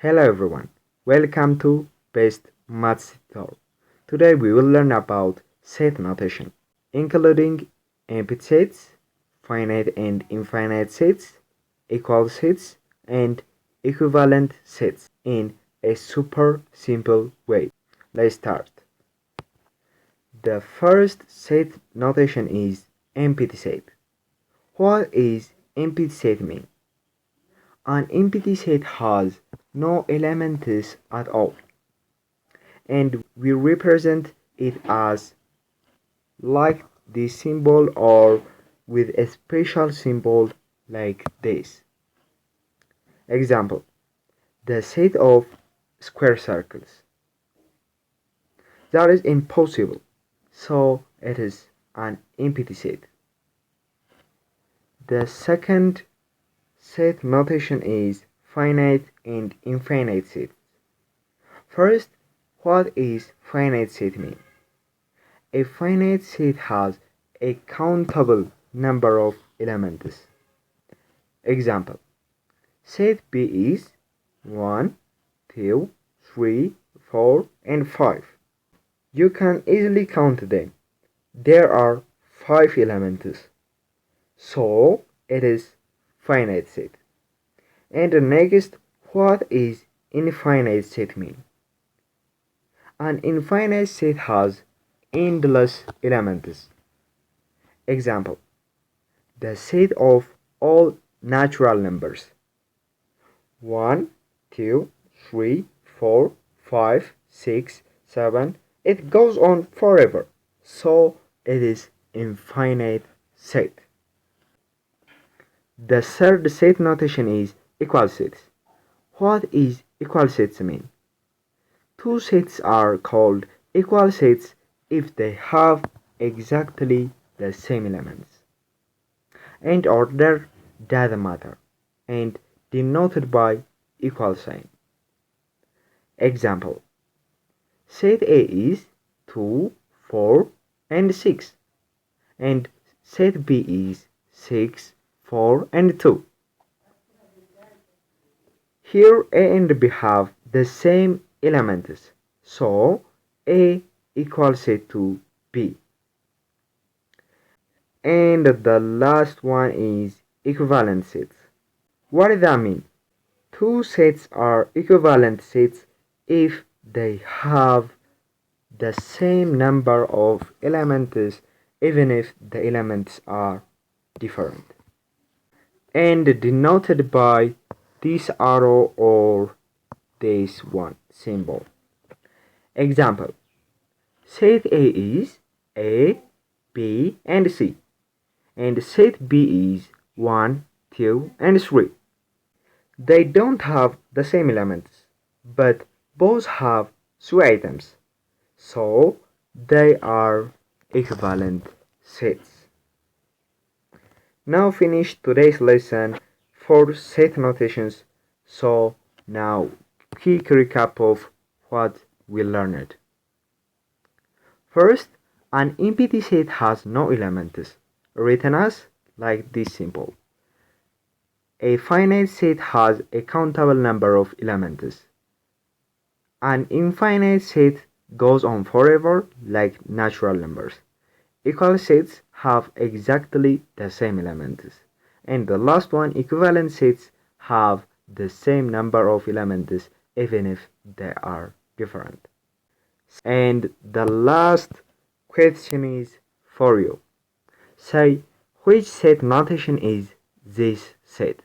Hello everyone, welcome to Best Maths Tutor. Today we will learn about set notation, including empty sets, finite and infinite sets, equal sets, and equivalent sets in a super simple way. Let's start. The first set notation is empty set. What is empty set mean? An empty set has no elements at all, and we represent it as like this symbol or with a special symbol like this. Example: the set of square circles. That is impossible, so it is an empty set. The second set notation is finite and infinite sets. First, what is finite set mean? A finite set has a countable number of elements. Example: set B is 1, 2, 3, 4, and 5. You can easily count them. There are 5 elements, so it is finite set. And next, what is infinite set mean? An infinite set has endless elements. Example: the set of all natural numbers. 1, 2, 3, 4, 5, 6, 7. It goes on forever, so it is infinite set. The third set notation is equal sets. What is equal sets mean? Two sets are called equal sets if they have exactly the same elements, and order doesn't matter, and denoted by equal sign. Example: set A is 2, 4, and 6, and set B is 6, 4, and 2. Here A and B have the same elements, so A equals set to B. And the last one is equivalent sets. What does that mean? Two sets are equivalent sets if they have the same number of elements, even if the elements are different, and denoted by this arrow or this one symbol. Example: set A is A, B, and C, and set B is 1, 2, and 3. They don't have the same elements, but both have 3 items, so they are equivalent sets. Now finish today's lesson for set notations. So now quick recap of what we learned. First, an empty set has no elements, written as like this symbol. A finite set has a countable number of elements. An infinite set goes on forever like natural numbers. Equal sets have exactly the same elements. And the last one, equivalent sets have the same number of elements even if they are different. And the last question is for you. Say which set notation is this set.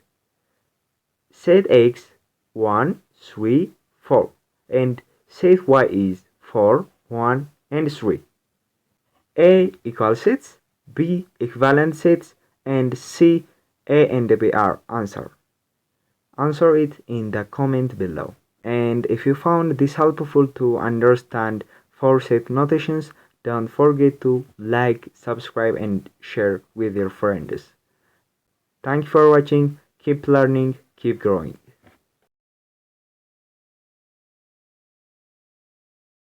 Set X 1, 3, 4, and set Y is 4, 1, and 3. A equal sets, B equivalent sets, and C A and B are answer. Answer it in the comment below. And if you found this helpful to understand 4 set notations, don't forget to like, subscribe, and share with your friends. Thank you for watching. Keep learning, keep growing.